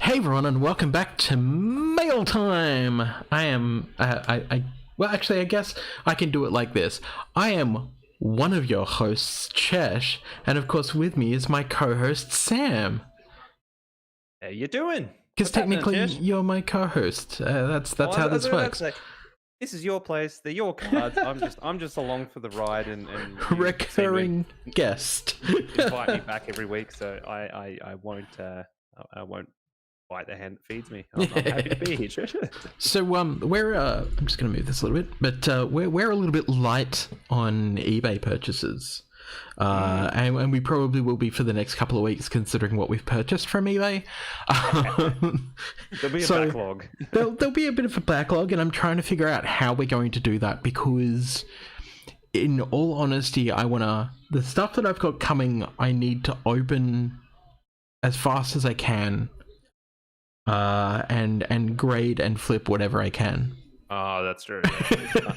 Hey everyone, and welcome back to Mail Time. I guess I can do it like this. I am one of your hosts, Chesh, and of course with me is my co-host, Sam. How you doing? Because technically you're my co-host. That's how this works. This is your place. They're your cards. I'm just along for the ride and recurring guest. Invite me back every week, so I won't bite the hand that feeds me. I'm happy to be here. So we're I'm just going to move this a little bit, but we're a little bit light on eBay purchases. And we probably will be for the next couple of weeks, considering what we've purchased from eBay. There'll be a backlog. there'll be a bit of a backlog, and I'm trying to figure out how we're going to do that, because in all honesty, the stuff that I've got coming, I need to open as fast as I can, and grade and flip whatever I can. Oh, that's true. Yeah.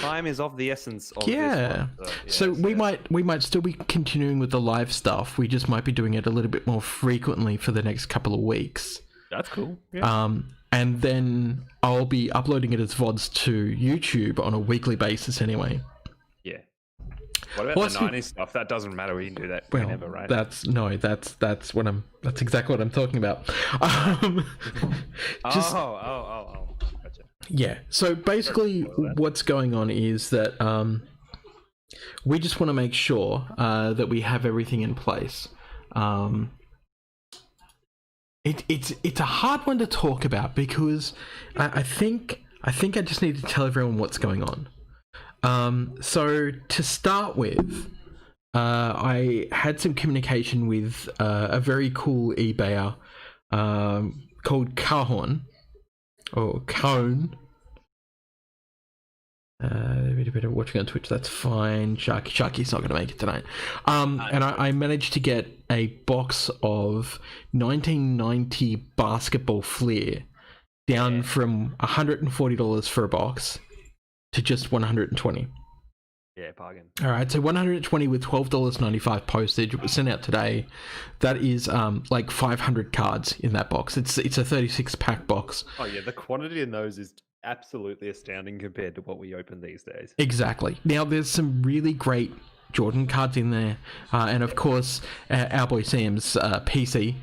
Time is of the essence of this one, so we might still be continuing with the live stuff. We just might be doing it a little bit more frequently for the next couple of weeks. That's cool. Yeah. And then I'll be uploading it as VODs to YouTube on a weekly basis anyway. Yeah. What about the 90s stuff? That doesn't matter. We can do that whenever, right? That's exactly what I'm talking about. Gotcha. Yeah, so basically what's going on is that we just want to make sure that we have everything in place. It's a hard one to talk about, because I think I just need to tell everyone what's going on. So to start with, I had some communication with a very cool eBayer called Cajon. Or Cone. Watching on Twitch, that's fine. Sharky's not going to make it tonight. And I managed to get a box of 1990 basketball flair down from $140 for a box to just $120. Yeah, bargain. All right, so $120 with $12.95 postage. It was sent out today. That is like 500 cards in that box. It's a 36-pack box. Oh yeah, the quantity in those is absolutely astounding compared to what we open these days. Exactly. Now there's some really great Jordan cards in there, and of course our boy Sam's PC,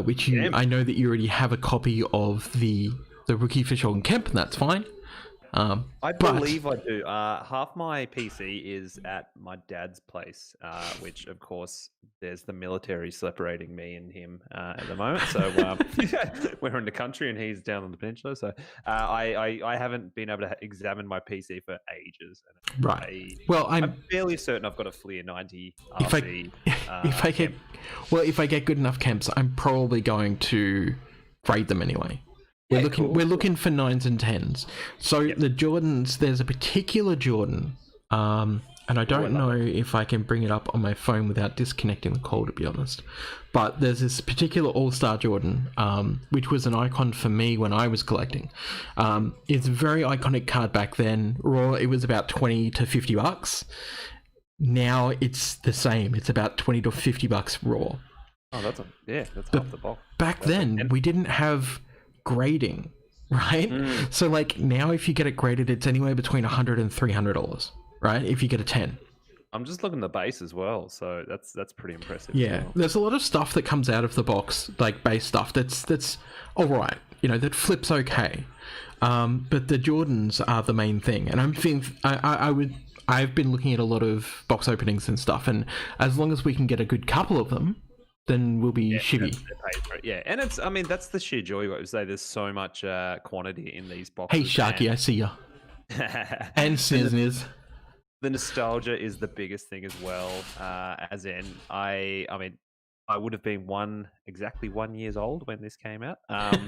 which I know that you already have a copy of the rookie for Sheldon Kemp, and that's fine. I believe I do. Half my PC is at my dad's place, which of course there's the military separating me and him at the moment. So we're in the country and he's down on the peninsula. So I haven't been able to examine my PC for ages. Right. I'm fairly certain I've got a Fleer 90 RC. If I get good enough camps, I'm probably going to grade them anyway. We're looking for 9s and 10s. So the Jordans, there's a particular Jordan, and I don't know if I can bring it up on my phone without disconnecting the call, to be honest. But there's this particular All-Star Jordan, which was an icon for me when I was collecting. It's a very iconic card back then. Raw, it was about $20 to $50. Now it's the same. It's about $20 to $50 raw. Oh, that's half the box. Back then, we didn't have grading, right? So like now if you get it graded, it's anywhere between $100 and $300, right? If you get a 10. I'm just looking at the base as well, so that's pretty impressive. Yeah, there's a lot of stuff that comes out of the box, like base stuff that's all right, that flips okay, but the Jordans are the main thing. And I've been looking at a lot of box openings and stuff, and as long as we can get a good couple of them, then we'll be shivvy. Yeah, and that's the sheer joy. What I say, there's so much quantity in these boxes. Hey Sharky, I see ya. And Sniz. The nostalgia is the biggest thing as well. As in, I would have been exactly 1 year old when this came out.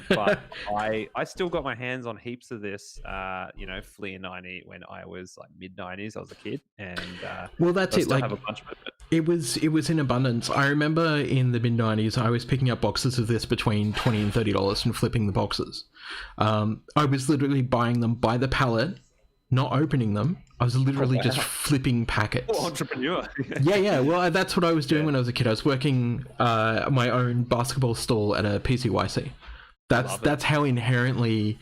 But I still got my hands on heaps of this, Fleer 90 when I was like mid-90s. I was a kid, and that's it. Like, have a bunch of it. It was in abundance. I remember in the mid-90s, I was picking up boxes of this between $20 and $30 and flipping the boxes. I was literally buying them by the pallet, not opening them. I was literally just flipping packets. Oh, entrepreneur. Yeah. Well, that's what I was doing when I was a kid. I was working my own basketball stall at a PCYC. That's how inherently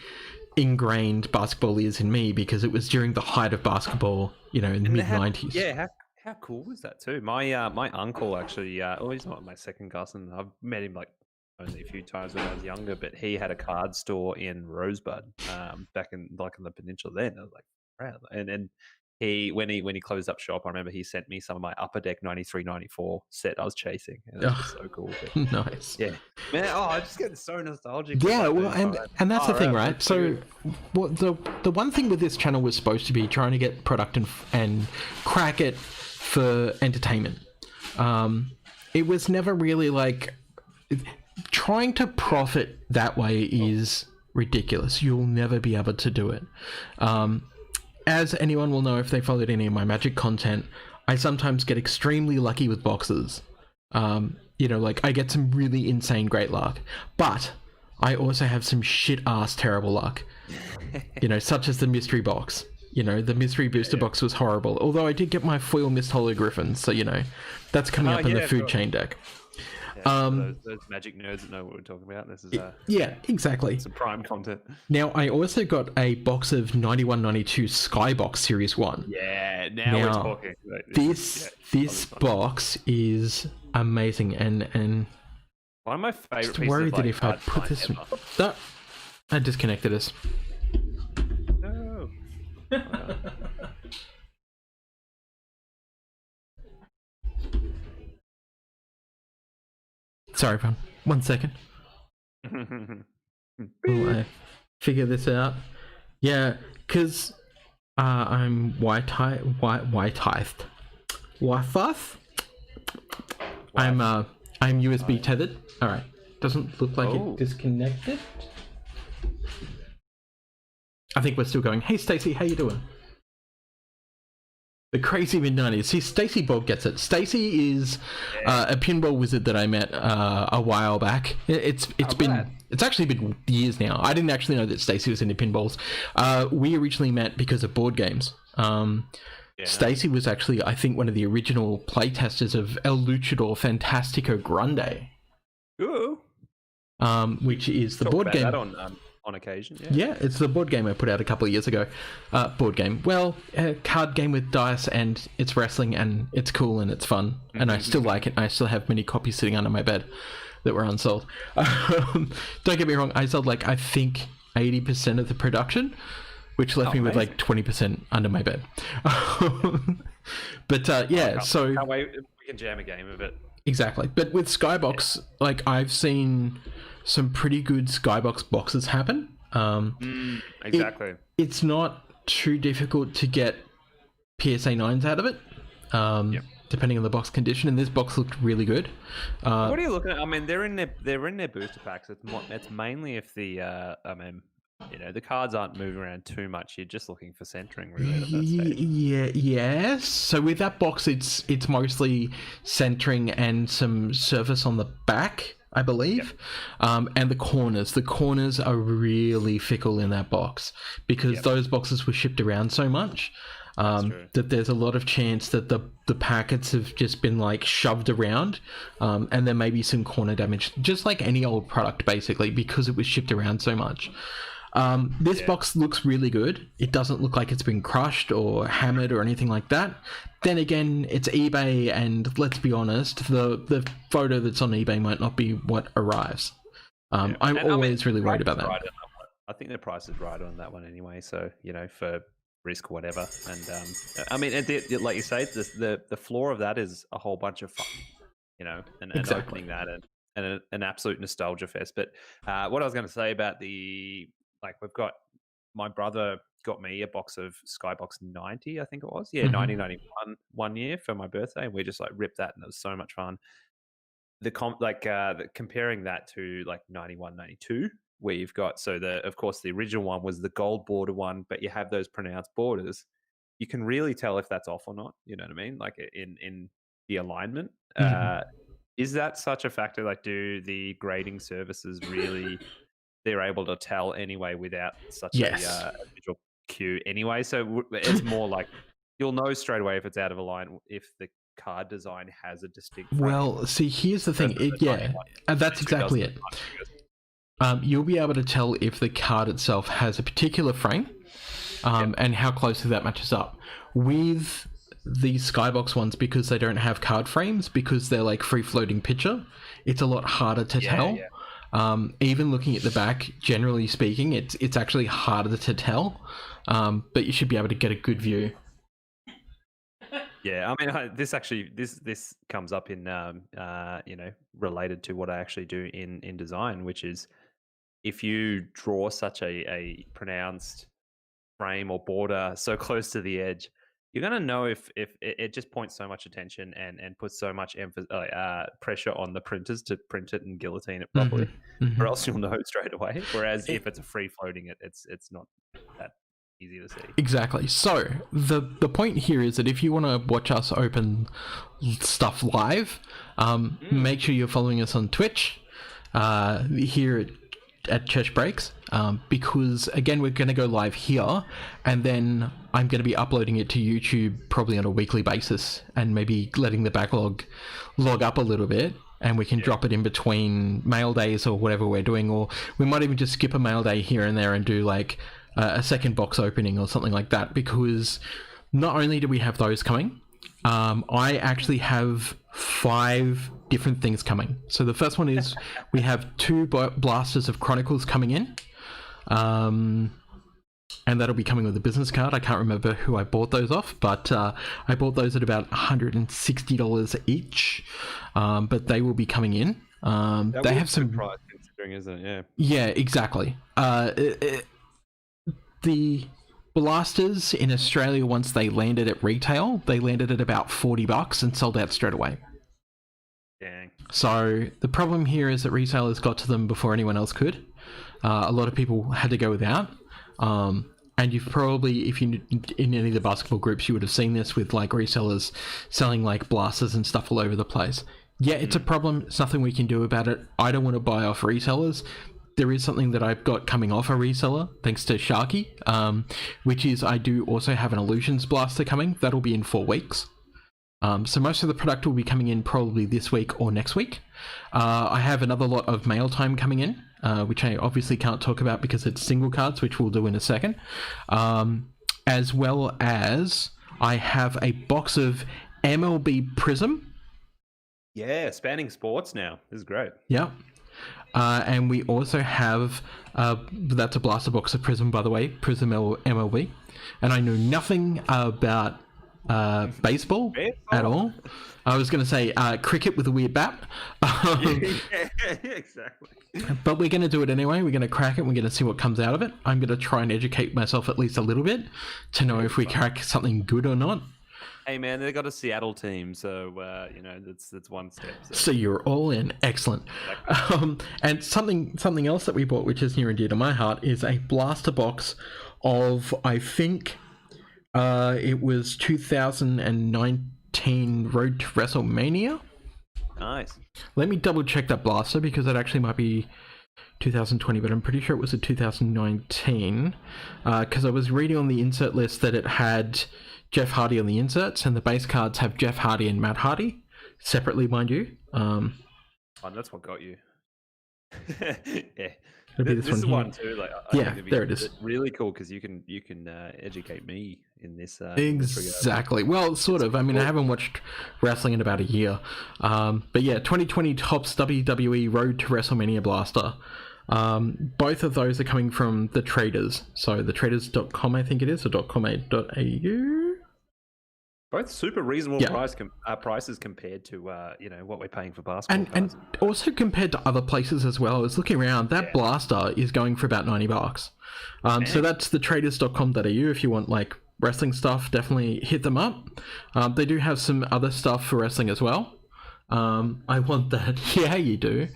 ingrained basketball is in me, because it was during the height of basketball, in the mid-90s. Yeah, how cool was that too? My uncle actually, he's not my second cousin. I've met him like only a few times when I was younger, but he had a card store in Rosebud, back in the peninsula. Then I was like, wow. And he when he closed up shop, I remember he sent me some of my Upper Deck 93, 94 set I was chasing, and it was just so cool. But, nice. yeah, man. I just get so nostalgic. Yeah, well, and that's the thing, right? So, the one thing with this channel was supposed to be trying to get product and crack it for entertainment. It was never really like trying to profit that way is ridiculous. You'll never be able to do it. As anyone will know if they followed any of my Magic content, I sometimes get extremely lucky with boxes. Like I get some really insane great luck, but I also have some shit ass terrible luck. Such as the mystery box. The mystery booster box was horrible. Although I did get my foil Mist Holo Griffin, so that's coming up in the food chain deck. Those Magic nerds that know what we're talking about. This is exactly. Some prime content. Now I also got a box of 91-92 Skybox Series 1. Yeah, now we're talking. This box is amazing, and one of my favorite. Just worried that if I put this, I disconnected us. No. Sorry, everyone. 1 second. Will I figure this out? Yeah, because I'm Wi-Fi. I'm USB tethered. All right. Doesn't look like it disconnected. I think we're still going. Hey, Stacey, how you doing? The crazy mid-90s. See, Stacey Bog gets it. Stacey is a pinball wizard that I met a while back. It's actually been years now. I didn't actually know that Stacey was into pinballs. We originally met because of board games. Stacey was actually, I think, one of the original playtesters of El Luchador Fantastico Grande. Ooh. Which is the board game. That on occasion, yeah, it's the board game I put out a couple of years ago. Board game, well, a card game with dice, and it's wrestling, and it's cool, and it's fun, and I still like it. I still have many copies sitting under my bed that were unsold. Don't get me wrong, I sold I think 80% of the production, which left me with 20% under my bed. But so can't wait. We can jam a game of it. Exactly, but with Skybox, I've seen some pretty good Skybox boxes happen. Exactly. It's not too difficult to get PSA 9s out of it, depending on the box condition. And this box looked really good. What are you looking at? I mean, they're in their booster packs. It's mainly if the the cards aren't moving around too much. You're just looking for centering, really. At that stage. Yes. So with that box, it's mostly centering and some surface on the back, I believe. And the corners are really fickle in that box, because those boxes were shipped around so much that there's a lot of chance that the packets have just been shoved around, and there may be some corner damage, just like any old product, basically, because it was shipped around so much. This box looks really good. It doesn't look like it's been crushed or hammered or anything like that. Then again, it's eBay, and let's be honest, the photo that's on eBay might not be what arrives. I'm always really worried about that. I think the price is right on that one anyway, so for risk or whatever. And like you say, the floor of that is a whole bunch of fun, and opening that and an absolute nostalgia fest. But what I was going to say about we've got, my brother got me a box of Skybox 90, I think it was. 1991 1 year for my birthday, and we just ripped that, and it was so much fun. Comparing that to 91, 92, where you've got, of course the original one was the gold border one, but you have those pronounced borders. You can really tell if that's off or not. You know what I mean? In the alignment. Is that such a factor? Do the grading services really? They're able to tell anyway without such a visual cue anyway. So it's more you'll know straight away if it's out of line if the card design has a distinct. Well, see, here's the thing. That's exactly it. you'll be able to tell if the card itself has a particular frame, and how closely that matches up. With the Skybox ones, because they don't have card frames, because they're like free-floating picture, it's a lot harder to tell. Even looking at the back, generally speaking, it's actually harder to tell, but you should be able to get a good view. Yeah, I mean, this comes up in related to what I actually do in design, which is if you draw such a pronounced frame or border so close to the edge, you're going to know if it just points so much attention and puts so much pressure on the printers to print it and guillotine it properly, or else you'll know straight away. Whereas if it's a free floating, it's not that easy to see. Exactly. So the point here is that if you want to watch us open stuff live, make sure you're following us on Twitch here at Chesh Breaks, because again, we're going to go live here, and then I'm going to be uploading it to YouTube probably on a weekly basis, and maybe letting the backlog log up a little bit, and we can drop it in between mail days or whatever we're doing, or we might even just skip a mail day here and there and do like a second box opening or something like that, because not only do we have those coming, I actually have 5 different things coming. So the first one is we have 2 blasters of Chronicles coming in, and that'll be coming with a business card. I can't remember who I bought those off, but I bought those at about $160 each, but they will be coming in. They have some price considering, isn't it? Yeah, exactly. The blasters in Australia, once they landed at retail, they landed at about $40 and sold out straight away. Dang. So the problem here is that retailers got to them before anyone else could. A lot of people had to go without. And you've probably, if you in any of the basketball groups, you would have seen this with like resellers selling like blasters and stuff all over the place. Yeah, it's a problem. It's nothing we can do about it. I don't want to buy off resellers. There is something that I've got coming off a reseller, thanks to Sharky, which is I do also have an Illusions blaster coming. That'll be in 4 weeks. So most of the product will be coming in probably this week or next week. I have another lot of mail time coming in, which I obviously can't talk about because it's single cards, which we'll do in a second. As well as I have a box of MLB Prism. Yeah, spanning sports now. This is great. Yeah. And we also have, that's a blaster box of Prism, by the way, Prism MLB. And I know nothing about baseball at all. I was going to say cricket with a weird bat. Yeah, exactly. But we're going to do it anyway. We're going to crack it. We're going to see what comes out of it. I'm going to try and educate myself at least a little bit to know if we crack something good or not. Hey man, they got a Seattle team, so that's one step. So you're all in. Excellent. And something else that we bought, which is near and dear to my heart, is a blaster box of, I think, it was 2019 Road to WrestleMania. Nice. Let me double check that blaster because it actually might be 2020, but I'm pretty sure it was a 2019 because I was reading on the insert list that it had Jeff Hardy on the inserts, and the base cards have Jeff Hardy and Matt Hardy separately, mind you. Oh, that's what got you. Yeah, this is one too. Like, yeah, there it is. Really cool because you can educate me in this. Exactly. Well, sort of. I mean, I haven't watched wrestling in about a year, but yeah, 2020 Topps WWE Road to WrestleMania Blaster. Both of those are coming from the traders. So the traders.com, I think it is, or .com.au. Both super reasonable prices compared to what we're paying for basketball cards. And also compared to other places as well. I was looking around. That blaster is going for about $90. So that's the traders.com.au. If you want like wrestling stuff, definitely hit them up. They do have some other stuff for wrestling as well. I want that. Yeah, you do.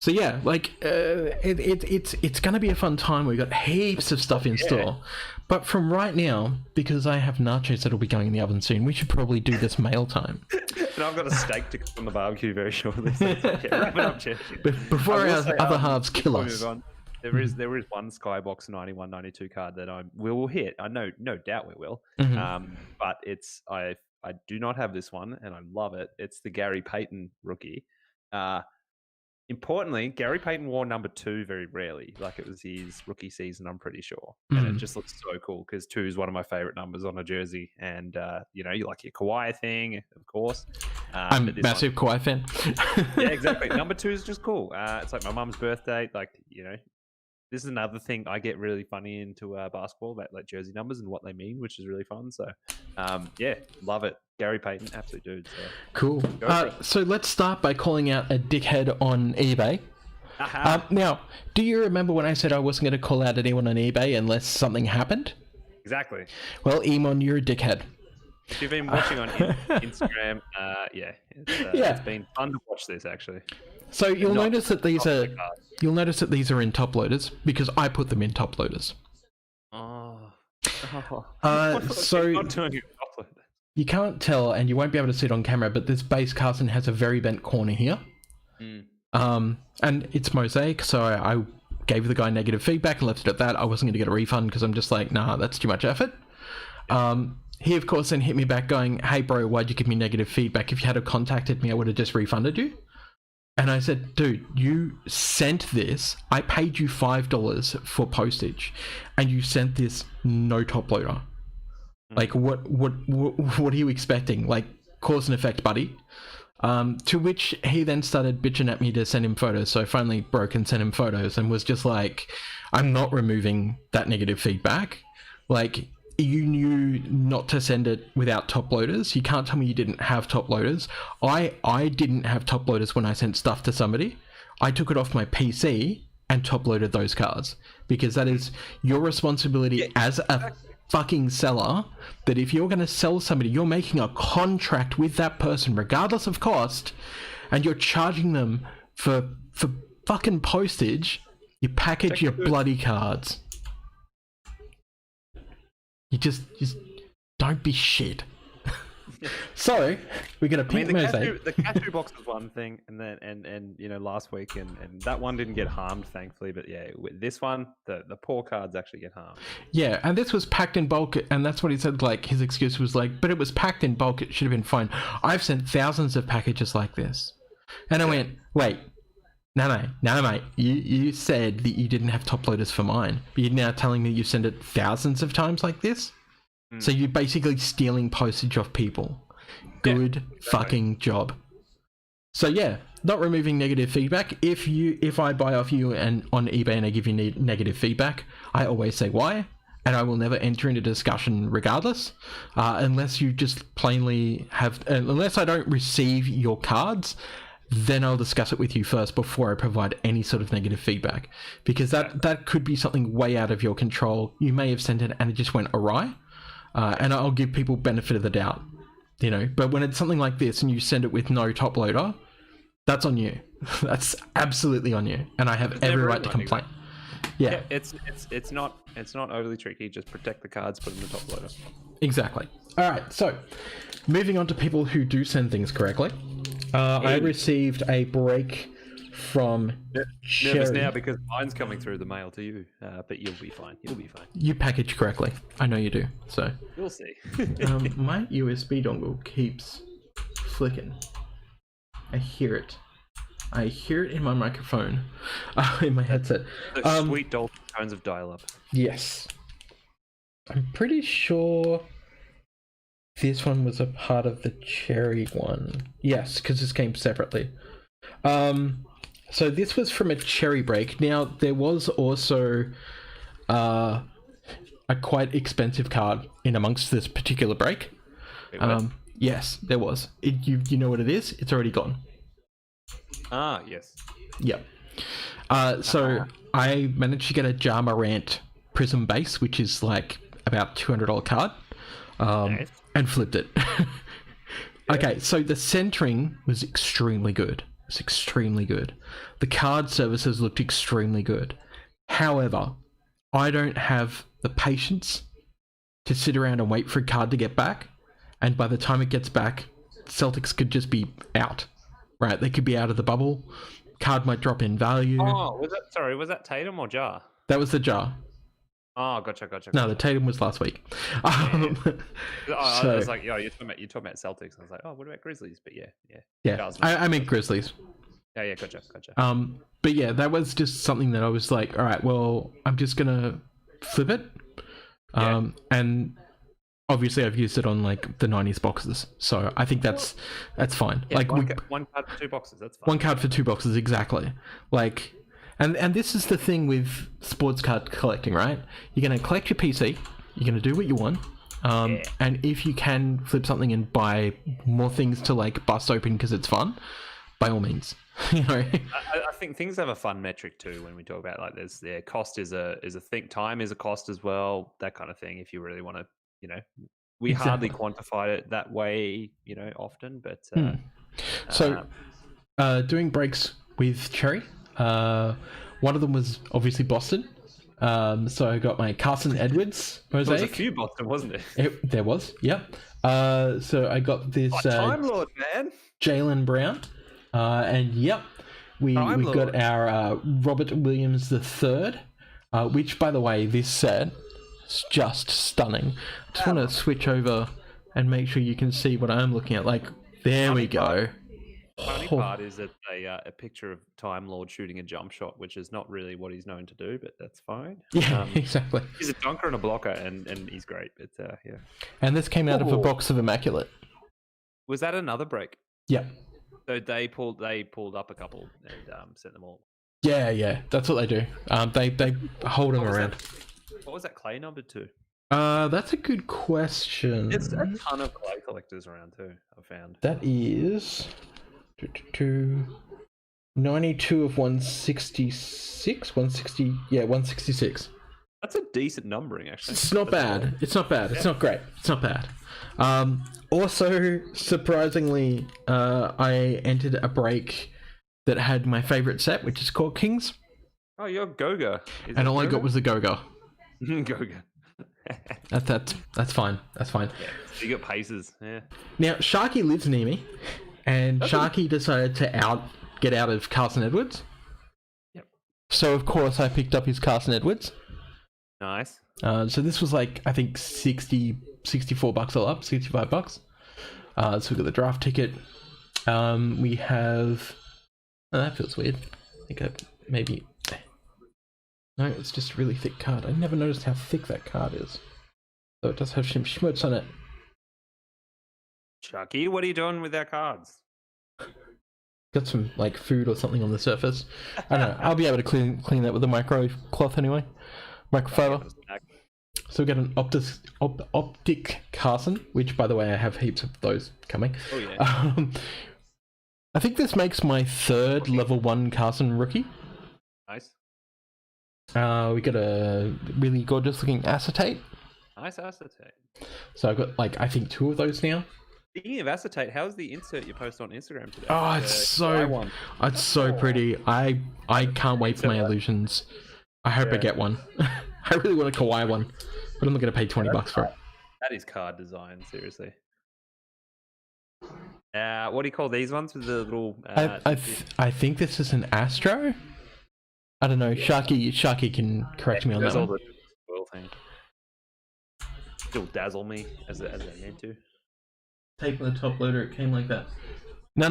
So yeah, like it's going to be a fun time. We've got heaps of stuff in store. But from right now, because I have nachos that'll be going in the oven soon, we should probably do this mail time. And I've got a steak to cook on the barbecue very shortly. So wrap it up, Chesh. Before our other halves kill us. There is one Skybox 91-92 card that we will hit. I know, no doubt we will. But I do not have this one, and I love it. It's the Gary Payton rookie. importantly, Gary Payton wore number 2 very rarely. Like, it was his rookie season, I'm pretty sure. And it just looks so cool because 2 is one of my favorite numbers on a jersey. And, you like your Kawhi thing, of course. I'm a massive Kawhi fan. Yeah, exactly. Number 2 is just cool. It's like my mum's birthday. Like, this is another thing I get really funny into basketball, about like jersey numbers and what they mean, which is really fun. So, yeah, love it. Gary Payton, absolute dude. So. Cool. So let's start by calling out a dickhead on eBay. Now, do you remember when I said I wasn't going to call out anyone on eBay unless something happened? Exactly. Well, Emon, you're a dickhead. If you've been watching on Instagram, it's been fun to watch this, actually. So you'll notice that these are in top loaders because I put them in top loaders. So you can't tell, and you won't be able to see it on camera, but this base Carson has a very bent corner here. And it's mosaic, so I gave the guy negative feedback and left it at that. I wasn't going to get a refund because I'm just like, nah, that's too much effort. He, of course, then hit me back going, hey, bro, why'd you give me negative feedback? If you had contacted me, I would have just refunded you. And I said, dude, you sent this. I paid you $5 for postage, and you sent this no top loader. Like, what are you expecting? Like, cause and effect, buddy. To which he then started bitching at me to send him photos. So I finally broke and sent him photos and was just like, I'm not removing that negative feedback. Like, you knew not to send it without top loaders. You can't tell me you didn't have top loaders. I didn't have top loaders when I sent stuff to somebody. I took it off my PC and top loaded those cards because that is your responsibility as a fucking seller. That if you're going to sell somebody, you're making a contract with that person regardless of cost, and you're charging them for fucking postage. You package your bloody cards. You just don't be shit. So we're gonna pink mosaic. The cashew box was one thing, and then and last week and that one didn't get harmed, thankfully. But yeah, with this one, the poor cards actually get harmed. Yeah, and this was packed in bulk, and that's what he said. Like, his excuse was like, but it was packed in bulk. It should have been fine. I've sent thousands of packages like this, and I went, wait. No, mate. You said that you didn't have top loaders for mine, but you're now telling me you send it thousands of times like this? So you're basically stealing postage off people. Good fucking job. So yeah, not removing negative feedback. If I buy off you and on eBay and I give you negative feedback, I always say why, and I will never enter into discussion regardless, unless you just plainly have, unless I don't receive your cards. Then I'll discuss it with you first before I provide any sort of negative feedback, because that could be something way out of your control. You may have sent it and it just went awry, and I'll give people benefit of the doubt, but when it's something like this and you send it with no top loader, that's on you. That's absolutely on you, and I have every right to complain. Yeah, it's not overly tricky. Just protect the cards, put them in the top loader. Exactly. All right, so moving on to people who do send things correctly. I received a break from Cherry. Nervous now because mine's coming through the mail to you, but you'll be fine. You package correctly. I know you do. So you'll see. My USB dongle keeps flicking. I hear it. In my microphone, in my headset. The sweet dolphin tones of dial-up. Yes. I'm pretty sure this one was a part of the Cherry one. Yes, because this came separately. So this was from a Cherry break. Now, there was also a quite expensive card in amongst this particular break. Yes, there was. You know what it is? It's already gone. Ah, yes. Yep. So I managed to get a Jama Rant Prism base, which is like about $200 card. Nice. And flipped it. Okay, so the centering was extremely good. It's extremely good. The card services looked extremely good. However, I don't have the patience to sit around and wait for a card to get back. And by the time it gets back, Celtics could just be out. Right? They could be out of the bubble. Card might drop in value. Oh, was that Tatum or Jar? That was the Jar. Oh, gotcha. No, the Tatum was last week. I was like, you're talking about Celtics. I was like, oh, what about Grizzlies? But yeah. I meant Grizzlies. Yeah, gotcha. But yeah, that was just something that I was like, all right, well, I'm just gonna flip it. And obviously I've used it on like the 90s boxes, so I think that's fine. Yeah, like one card for 2 boxes, that's fine. One card for 2 boxes, exactly. Like, and this is the thing with sports card collecting, right? You're gonna collect your PC, you're gonna do what you want, and if you can flip something and buy more things to like bust open because it's fun, by all means. You know, I think things have a fun metric too when we talk about like there's cost is a thing, time is a cost as well, that kind of thing. If you really want to, you know, we hardly quantify it that way, you know, often, but so doing breaks with Cherry, one of them was obviously Boston. So I got my Carson Edwards mosaic. There was a few Boston, wasn't it? There was, yeah. So I got this Time Lord, man. Jaylen Brown. And yep, we got our Robert Williams III, which, by the way, this set is just stunning. I just want to switch over and make sure you can see what I'm looking at. Like, there we go. Funny part is that a picture of Time Lord shooting a jump shot, which is not really what he's known to do, but that's fine. Yeah, exactly. He's a dunker and a blocker, and he's great. But yeah. And this came out of a box of Immaculate. Was that another break? Yeah. So they pulled up a couple and sent them all. Yeah, that's what they do. They hold them around. What was that clay number to? That's a good question. There's a ton of clay collectors around too, I've found. That is 92 of 166. 166. That's a decent numbering, actually. It's not bad. It's not bad. It's not great. It's not bad. Also, surprisingly, I entered a break that had my favorite set, which is Court Kings. Oh, you're Goga. And all I got was the Goga. Goga. That's fine. That's fine. Yeah, so you got paces. Yeah. Now, Sharky lives near me, and Sharky decided to get out of Carson Edwards. Yep. So, of course, I picked up his Carson Edwards. Nice. So this was like, I think, $64 all up, $65. So we got the draft ticket. We have... Oh, that feels weird. I think maybe... No, it's just a really thick card. I never noticed how thick that card is. So it does have some schmutz on it. Chucky, what are you doing with our cards? Got some like food or something on the surface. I don't know. I'll be able to clean that with a micro cloth anyway. Microfiber. So we got an optic Carson, which, by the way, I have heaps of those coming. Oh yeah. I think this makes my third level 1 Carson rookie. Nice. We got a really gorgeous looking acetate. Nice acetate. So I've got like, I think 2 of those now. Speaking of acetate, how's the insert you post on Instagram today? Oh, it's so pretty. I can't wait for my illusions. I hope I get one. I really want a kawaii one, but I'm not going to pay $20 for it. That is card design, seriously. What do you call these ones with the little? I think this is an Astro. I don't know. Sharky can correct me on that one. The thing. Still dazzle me as they meant to. Tape on the top loader. It came like that. No.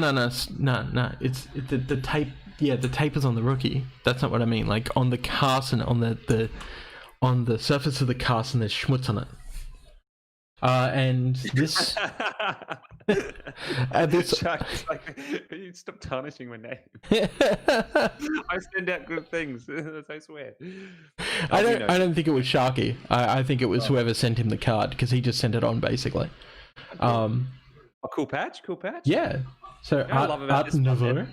It's the tape. Yeah, the tape is on the rookie. That's not what I mean. Like on the Carson, on the surface of the Carson, there's schmutz on it. And this, you stop tarnishing my name. I send out good things. I swear. I don't think it was Sharky. I think it was whoever sent him the card, because he just sent it on basically. A cool patch. Yeah. So I love about this Nouveau.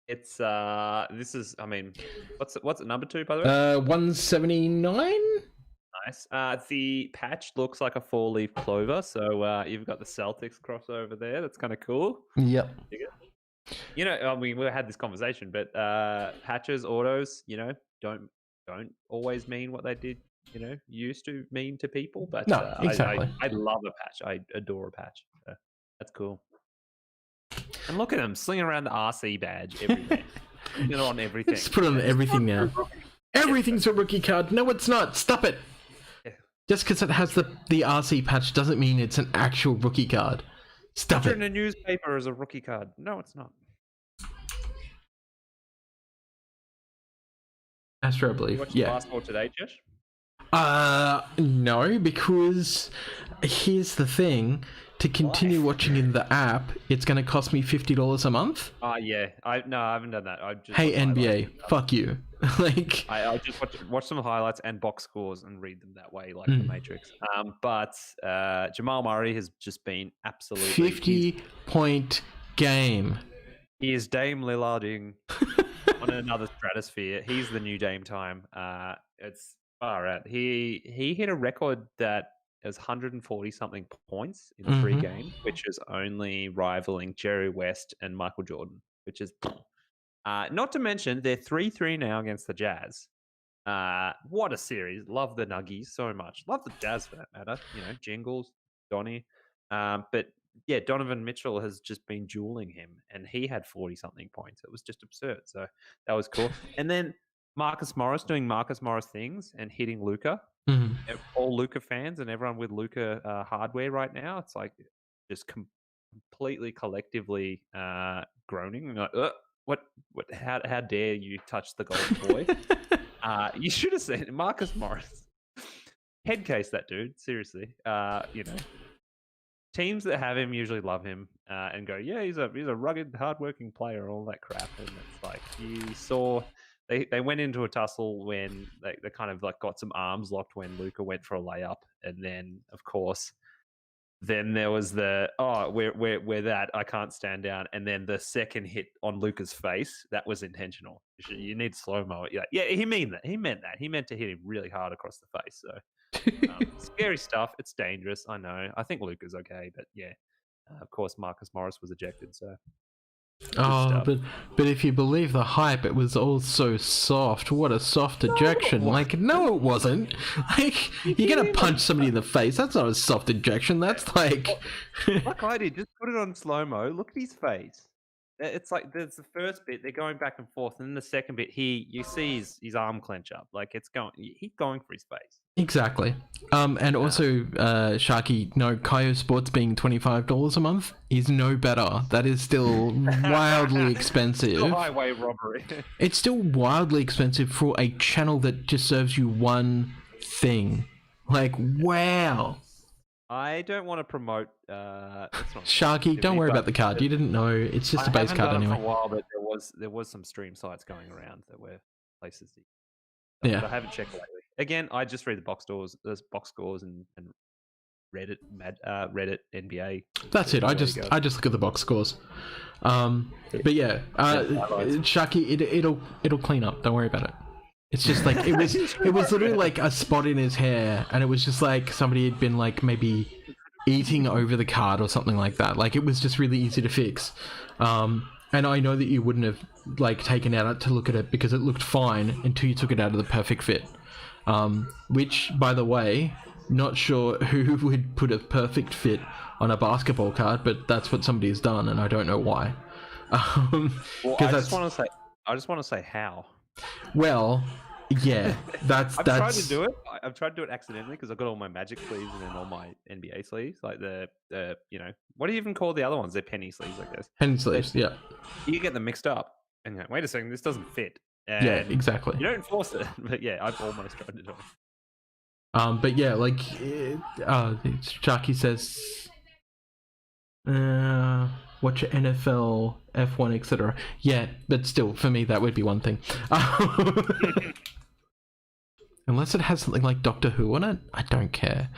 It's this is, I mean, what's it number 2, by the way? 179. Nice. The patch looks like a 4-leaf clover, so you've got the Celtics crossover there. That's kind of cool. Yep. You know, I mean, we had this conversation, but patches, autos, you know, don't always mean what they did, you know, used to mean to people. But no, exactly. I love a patch. I adore a patch. So that's cool. And look at him slinging around the RC badge everywhere. Putting it on everything. Just put it on everything now. Everything's a rookie card. No, it's not. Stop it. Yeah. Just because it has the RC patch doesn't mean it's an actual rookie card. Stop it. In a newspaper as a rookie card. No, it's not. Astro Belief. You watched Yeah. basketball today, Josh? No, because here's the thing. To continue watching in the app, it's going to cost me $50 a month. Yeah. I haven't done that. I just Hey NBA, fuck you. Like I just watch some highlights and box scores and read them that way, like the Matrix. But Jamal Murray has just been absolutely 50-point game. He is Dame Lillarding on another stratosphere. He's the new Dame time. It's far out. He hit a record that is 140 something points in 3 games, which is only rivaling Jerry West and Michael Jordan, which is not to mention they're 3-3 now against the Jazz. What a series. Love the Nuggies so much. Love the Jazz for that matter. Jingles, Donnie. But yeah, Donovan Mitchell has just been dueling him, and he had 40 something points. It was just absurd. So that was cool. And then Marcus Morris doing Marcus Morris things and hitting Luka. All Luka fans and everyone with Luka hardware right now, it's like just completely collectively groaning. Like, what? How dare you touch the golden boy? You should have seen it. Marcus Morris. Head case that dude, seriously. Teams that have him usually love him and go, yeah, he's a rugged, hardworking player, all that crap. And it's like you saw they went into a tussle when they kind of like got some arms locked when Luka went for a layup, and then of course there was the we're that I can't stand down, and then the second hit on Luka's face that was intentional. You need slow mo. Yeah, he meant that. He meant to hit him really hard across the face. So scary stuff. It's dangerous. I know. I think Luka's okay, but yeah, of course Marcus Morris was ejected. So. But if you believe the hype, it was all so soft. What a soft ejection! Like, no, it wasn't. Like, you're gonna punch somebody in the face. That's not a soft ejection. That's like. Like I did. Just put it on slow mo. Look at his face. It's like there's the first bit they're going back and forth, and then the second bit you see his arm clench up, like he's going for his face. Exactly. And also, Sharky, no, Kaio Sports being $25 a month is no better. That is still wildly expensive. Still highway robbery. It's still wildly expensive for a channel that just serves you one thing. Like, wow. I don't want to promote. Sharky, don't worry about the card. You didn't know. It's just a base card anyway. For a while, but there was some stream sites going around that were places. Yeah. I haven't checked lately. Again, I just read the box scores, and Reddit, Reddit NBA. That's it. I just look at the box scores. But yeah, Sharky, it'll clean up. Don't worry about it. It's just like it was literally like a spot in his hair, and it was just like somebody had been like maybe eating over the card or something like that. Like it was just really easy to fix. And I know that you wouldn't have like taken out to look at it because it looked fine until you took it out of the perfect fit. Which, by the way, not sure who would put a perfect fit on a basketball card, but that's what somebody has done, and I don't know why. Well, I just want to say how. Well, yeah, that's. I've tried to do it. I've tried to do it accidentally because I've got all my Magic sleeves and then all my NBA sleeves, like the what do you even call the other ones? They're penny sleeves, I guess. Penny sleeves, yeah. You get them mixed up, and you're like, wait a second, this doesn't fit. And yeah, exactly. You don't force it, but yeah, I've almost tried to do it. But yeah, like, Sharky says, watch NFL, F1, etc. Yeah, but still, for me, that would be one thing. Unless it has something like Doctor Who on it, I don't care.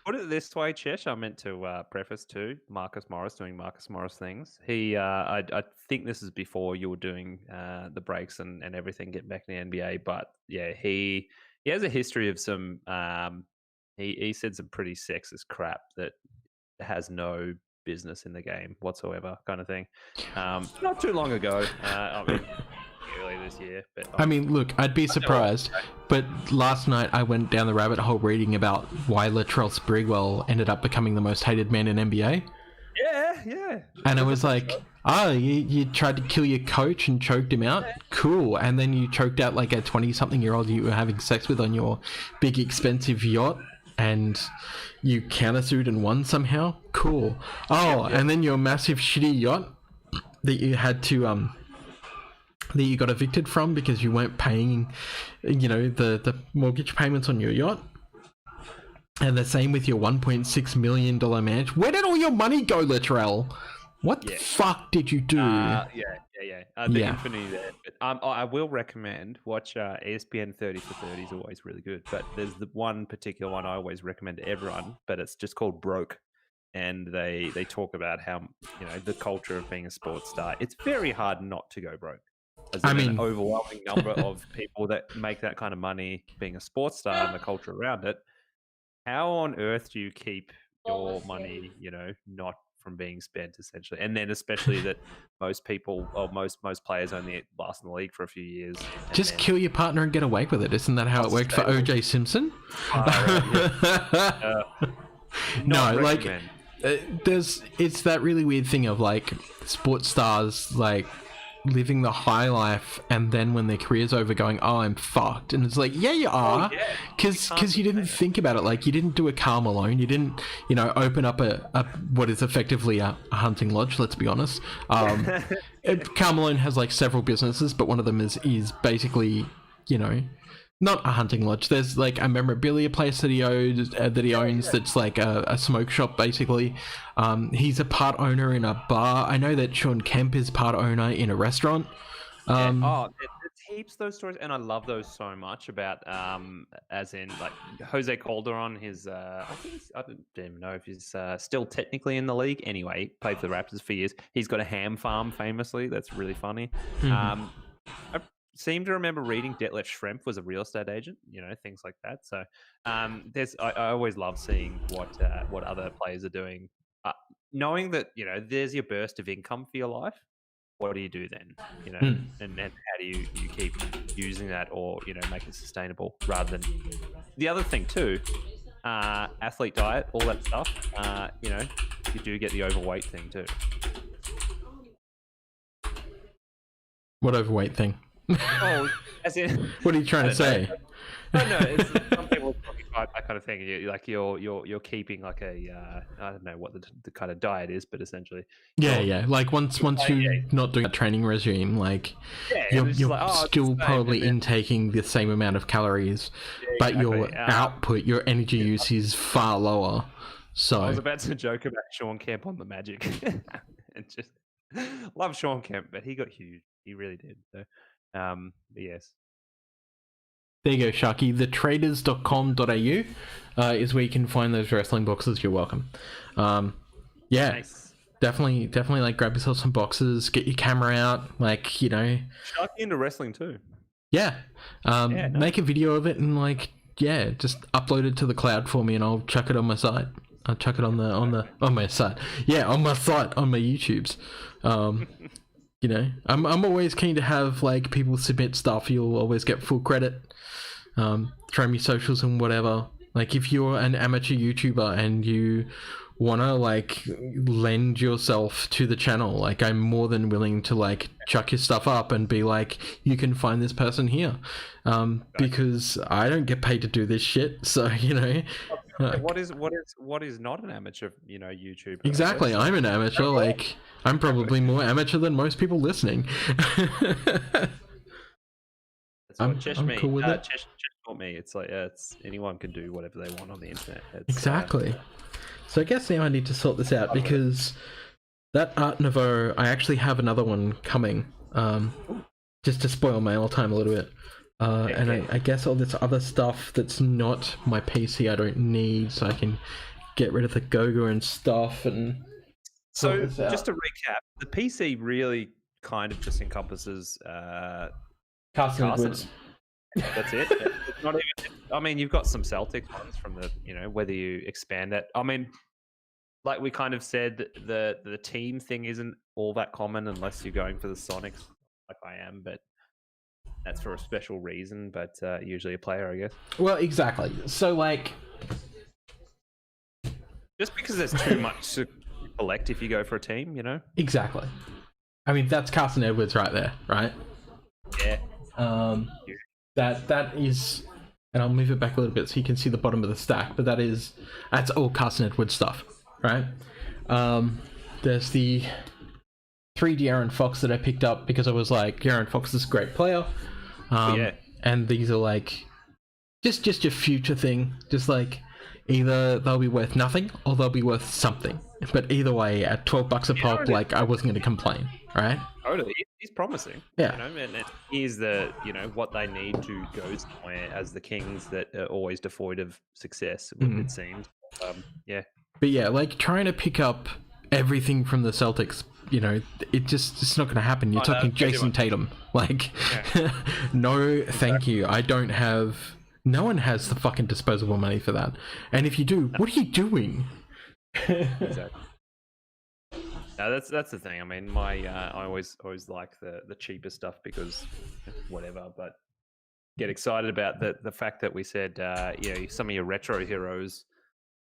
Put it this way, Chesh. I meant to preface too. Marcus Morris doing Marcus Morris things. He, I think this is before you were doing the breaks and everything, getting back in the NBA. But yeah, he has a history of some. He said some pretty sexist crap that has no business in the game whatsoever, kind of thing. Not too long ago. I mean, early this year. But I mean, look, I'd be surprised, but last night I went down the rabbit hole reading about why Latrell Sprewell ended up becoming the most hated man in NBA. Yeah. And I was like, you tried to kill your coach and choked him out? Cool. And then you choked out like a 20-something-year-old you were having sex with on your big, expensive yacht, and you countersued and won somehow? Cool. Oh, and then your massive, shitty yacht that you had to that you got evicted from because you weren't paying, the mortgage payments on your yacht. And the same with your $1.6 million mansion. Where did all your money go, Littrell? What the fuck did you do? The Infinity there. But, I will recommend watch ESPN 30 for 30 is always really good. But there's the one particular one I always recommend to everyone, but it's just called Broke. And they talk about how, the culture of being a sports star. It's very hard not to go broke. An overwhelming number of people that make that kind of money being a sports star and the culture around it. How on earth do you keep your money, not from being spent essentially? And then especially that most people or most players only last in the league for a few years. Just kill your partner and get away with it. Isn't that how it worked for OJ Simpson? It's that really weird thing of like sports stars like living the high life, and then when their career's over going, oh, I'm fucked. And it's like, yeah, you are, because you didn't think about it. Like, you didn't do a Karl Malone, you didn't open up a what is effectively a hunting lodge, let's be honest. Karl Malone has like several businesses, but one of them is basically not a hunting lodge. There's like a memorabilia place that he owns, that's like a smoke shop, basically. He's a part owner in a bar. I know that Sean Kemp is part owner in a restaurant. There's heaps of those stories, and I love those so much about, as in like Jose Calderon, his, I don't even know if he's still technically in the league. Anyway, played for the Raptors for years. He's got a ham farm, famously. That's really funny. I seem to remember reading Detlef Schrempf was a real estate agent, things like that. So I always love seeing what other players are doing, knowing that there's your burst of income for your life. What do you do then? And how do you keep using that or make it sustainable rather than the other thing too? Athlete diet, all that stuff. You do get the overweight thing too. What overweight thing? Oh, as in, what are you trying to say? No, it's some people talking about that kind of thing. You're keeping like a I don't know what the kind of diet is, but essentially, like once you're not doing a training regime, like you're still probably intaking the same amount of calories, but your output, your energy use is far lower. So I was about to joke about Sean Kemp on the Magic, and just love Sean Kemp, but he got huge. He really did. So. But yes. There you go, Sharky. thetraders.com.au is where you can find those wrestling boxes. You're welcome. Nice. Definitely like grab yourself some boxes, get your camera out, like, Sharky into wrestling too. Yeah. Make a video of it and just upload it to the cloud for me and I'll chuck it on my site. I'll chuck it on my site. Yeah, on my site, on my YouTubes. I'm always keen to have like people submit stuff. You'll always get full credit. Throw me socials and whatever. Like if you're an amateur YouTuber and you wanna like lend yourself to the channel, like I'm more than willing to like chuck your stuff up and be like, you can find this person here, because I don't get paid to do this shit. So what is not an amateur, YouTuber? Exactly, I'm an amateur. Like I'm probably more amateur than most people listening. I'm cool with it. Chesh taught me. It's like anyone can do whatever they want on the internet. Exactly. So I guess now I need to sort this out because that Art Nouveau, I actually have another one coming. Just to spoil mail time a little bit. I guess all this other stuff that's not my PC I don't need, so I can get rid of the Gogo and stuff. And so just to recap, the PC really kind of just encompasses Carson Edwards. That's it. It's not even, I mean, you've got some Celtics ones from the, whether you expand that. I mean, like we kind of said, the team thing isn't all that common unless you're going for the Sonics, like I am, but that's for a special reason, but usually a player, I guess. Well, exactly. So, like... just because there's too much to collect if you go for a team, Exactly. I mean, that's Carson Edwards right there, right? Yeah. That is... And I'll move it back a little bit so you can see the bottom of the stack, but that's all Carson Edwards stuff, right? There's the 3 De'Aaron Fox that I picked up because I was like, De'Aaron Fox is a great player. And these are like just your future thing. Just like either they'll be worth nothing or they'll be worth something. But either way, at $12 a pop, like I wasn't going to complain, right? Totally, he's promising. Yeah, you know, and he's the what they need to go somewhere as the Kings that are always devoid of success. It seems. Yeah. But yeah, like trying to pick up everything from the Celtics, it's not going to happen. You're talking Jason Tatum. Like, no, thank you. I don't have. No one has the fucking disposable money for that. And if you do, what are you doing? Exactly. No, that's the thing. I mean, I always like the cheaper stuff because whatever. But get excited about the fact that we said, some of your retro heroes,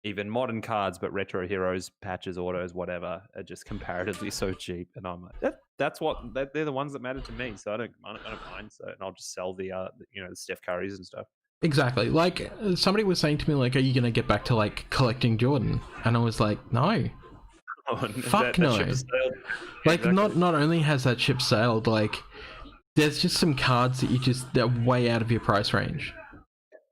even modern cards, but retro heroes, patches, autos, whatever, are just comparatively so cheap. And I'm like, they're the ones that matter to me. So I don't mind. So and I'll just sell the the Steph Currys and stuff. Exactly. Like somebody was saying to me, like, are you going to get back to like collecting Jordan? And I was like, no. Oh, fuck no. Like exactly. not only has that ship sailed, like there's just some cards that they're way out of your price range.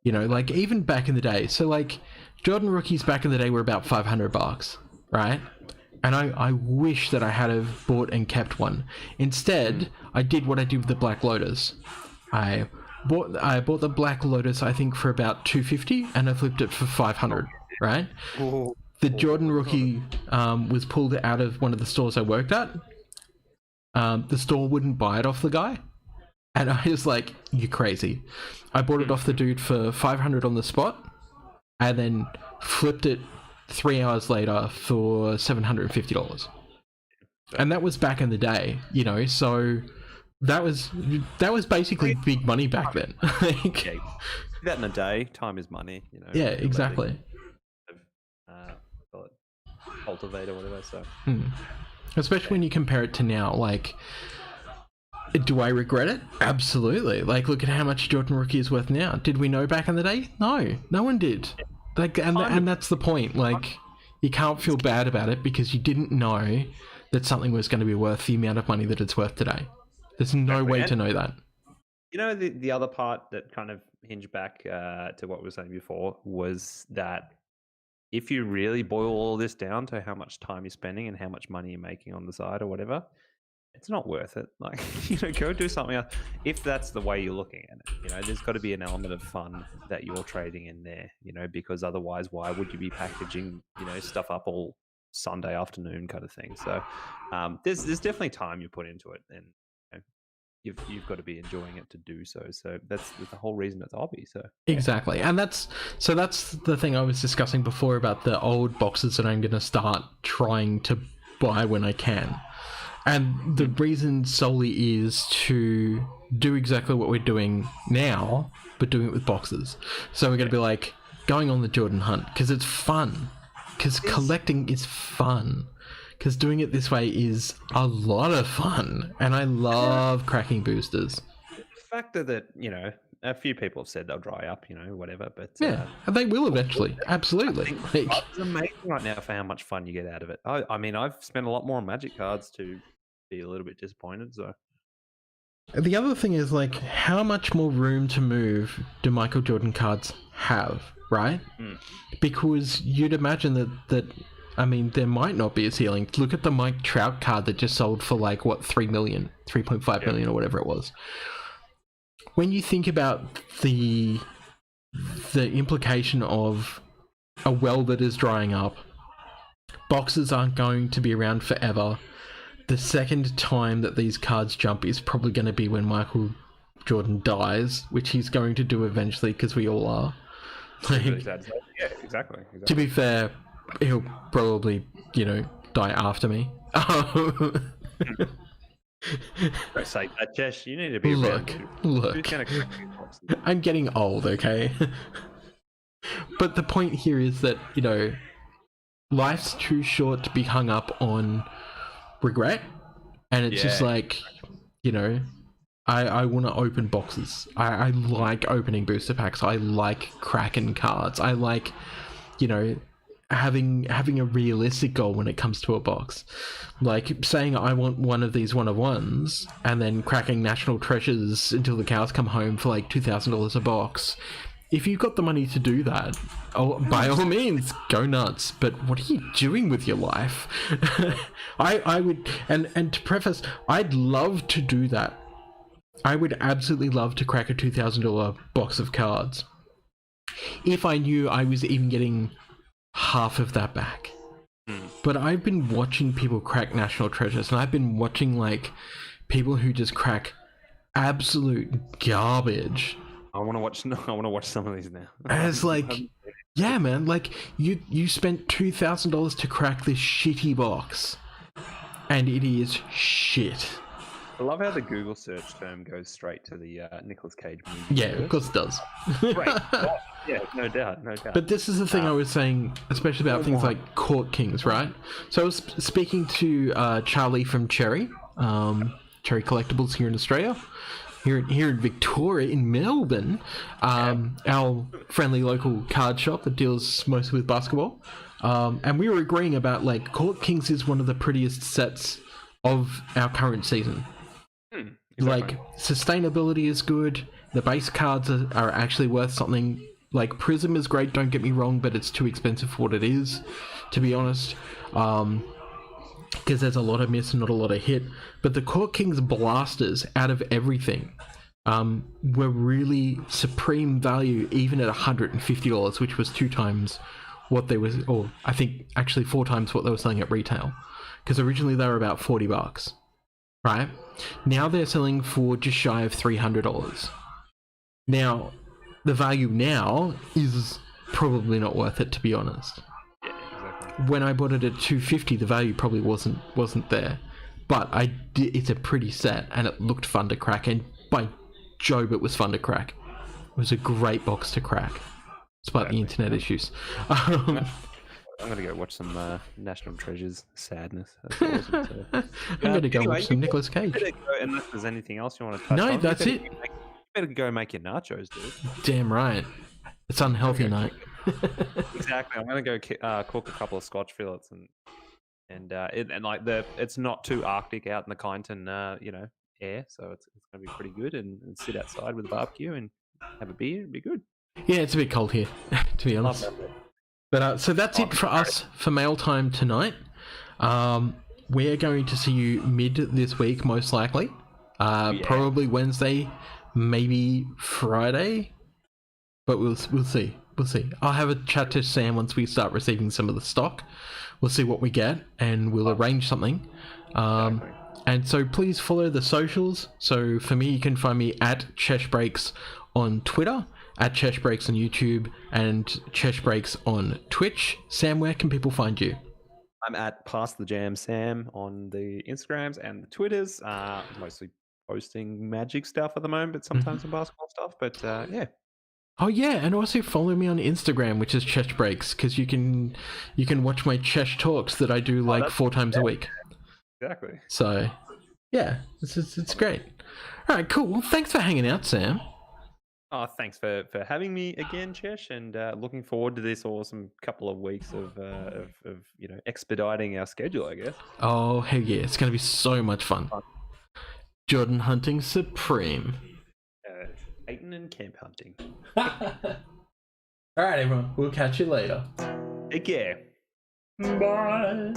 Like even back in the day. So like Jordan rookies back in the day were about $500, right? And I wish that I had have bought and kept one. Instead, I did what I did with the Black Lotus. I bought the Black Lotus, I think, for about $250, and I flipped it for $500, right? The Jordan rookie was pulled out of one of the stores I worked at. The store wouldn't buy it off the guy. And I was like, you're crazy. I bought it off the dude for $500 on the spot, and then flipped it 3 hours later for $750. And that was back in the day, so that was basically big money back then. That in a day, time is money, Yeah, exactly. Cultivate or whatever. So, especially when you compare it to now, like, do I regret it? Absolutely. Like, look at how much Jordan rookie is worth now. Did we know back in the day? No one did. Like, and that's the point. Like, you can't feel bad about it because you didn't know that something was going to be worth the amount of money that it's worth today. There's no way to know that. The other part that kind of hinged back to what we were saying before was that if you really boil all this down to how much time you're spending and how much money you're making on the side or whatever, it's not worth it. Like, go do something else. If that's the way you're looking at it, there's got to be an element of fun that you're trading in there, because otherwise, why would you be packaging, stuff up all Sunday afternoon kind of thing? So, there's definitely time you put into it, and you've got to be enjoying it to do so. So that's the whole reason it's a hobby. So exactly, and that's the thing I was discussing before about the old boxes that I'm going to start trying to buy when I can. And the reason solely is to do exactly what we're doing now, but doing it with boxes. So we're going to be like going on the Jordan hunt because it's fun. Because collecting is fun. Because doing it this way is a lot of fun. And I love cracking boosters. The factor that, a few people have said they'll dry up, whatever. But yeah, and they will eventually. Absolutely. It's amazing right now for how much fun you get out of it. I mean, I've spent a lot more on Magic cards to be a little bit disappointed. So the other thing is, like, how much more room to move do Michael Jordan cards have, right? Because you'd imagine that I mean, there might not be a ceiling. Look at the Mike Trout card that just sold for like, what, 3 million, 3.5 million or whatever it was. When you think about the implication of a well that is drying up, boxes aren't going to be around forever. The second time that these cards jump is probably going to be when Michael Jordan dies, which he's going to do eventually because we all are. Like, yeah, exactly. To be fair, he'll probably, die after me. For sake, Chesh, you need to be look. I'm getting old, okay? But the point here is that, life's too short to be hung up on regret, and it's just like, I want to open boxes. I like opening booster packs. I like cracking cards. I like, having a realistic goal when it comes to a box. Like saying I want one of these 1-of-1s and then cracking National Treasures until the cows come home for like $2,000 a box. If you've got the money to do that, by all means, go nuts. But what are you doing with your life? I would, and to preface, I'd love to do that. I would absolutely love to crack a $2,000 box of cards if I knew I was even getting half of that back. But I've been watching people crack National Treasures, and I've been watching like people who just crack absolute garbage. I want to watch some of these now. And it's like, yeah, man, like you spent $2,000 to crack this shitty box, and it is shit. I love how the Google search term goes straight to the Nicolas Cage movie. Yeah, of course it does. Great. Yeah, no doubt. But this is the thing I was saying, especially about things like Court Kings, right? So I was speaking to Charlie from Cherry Collectibles here in Australia, here in Victoria, in Melbourne, our friendly local card shop that deals mostly with basketball. And we were agreeing about like Court Kings is one of the prettiest sets of our current season. Like sustainability is good. The base cards are actually worth something. Like Prism is great, don't get me wrong, but it's too expensive for what it is, to be honest. Because there's a lot of miss and not a lot of hit. But the Court Kings blasters out of everything were really supreme value, even at $150, which was 2 times what they was, or I think actually 4 times what they were selling at retail. Because originally they were about $40. Right? Now they're selling for just shy of $300. Now, the value now is probably not worth it, to be honest. Yeah, exactly. When I bought it at $250, the value probably wasn't there. But it's a pretty set, and it looked fun to crack, and by Job, it was fun to crack. It was a great box to crack, despite the internet issues. I'm going to go watch some National Treasures sadness. That's awesome. I'm going to go watch some Nicolas Cage. Unless there's anything else you want to touch on. No, that's it. You better go make your nachos, dude. Damn right. It's unhealthy night. Exactly. I'm going to go cook a couple of Scotch fillets and like it's not too Arctic out in the Kyneton, air, so it's going to be pretty good and sit outside with a barbecue and have a beer. It'd be good. Yeah, it's a bit cold here, to be honest. But so that's it for us for mail time tonight. We're going to see you mid this week, most likely. Probably Wednesday, maybe Friday. But we'll see. I'll have a chat to Sam once we start receiving some of the stock. We'll see what we get, and we'll arrange something. And so please follow the socials. So for me, you can find me at Chesh Breaks on Twitter, at Chesh Breaks on YouTube, and Chesh Breaks on Twitch. Sam, where can people find you? I'm at Pass the Jam Sam on the Instagrams and the Twitters. Mostly posting Magic stuff at the moment, but sometimes some basketball stuff. But yeah. Oh yeah, and also follow me on Instagram, which is Chesh Breaks, because you can watch my Chesh talks that I do like 4 times a week. Exactly. So yeah, it's great. All right, cool. Well, thanks for hanging out, Sam. Oh, thanks for having me again, Chesh, and looking forward to this awesome couple of weeks of expediting our schedule, I guess. Oh, hell yeah. It's going to be so much fun. Jordan hunting supreme. Eating and camp hunting. All right, everyone. We'll catch you later. Take care. Bye.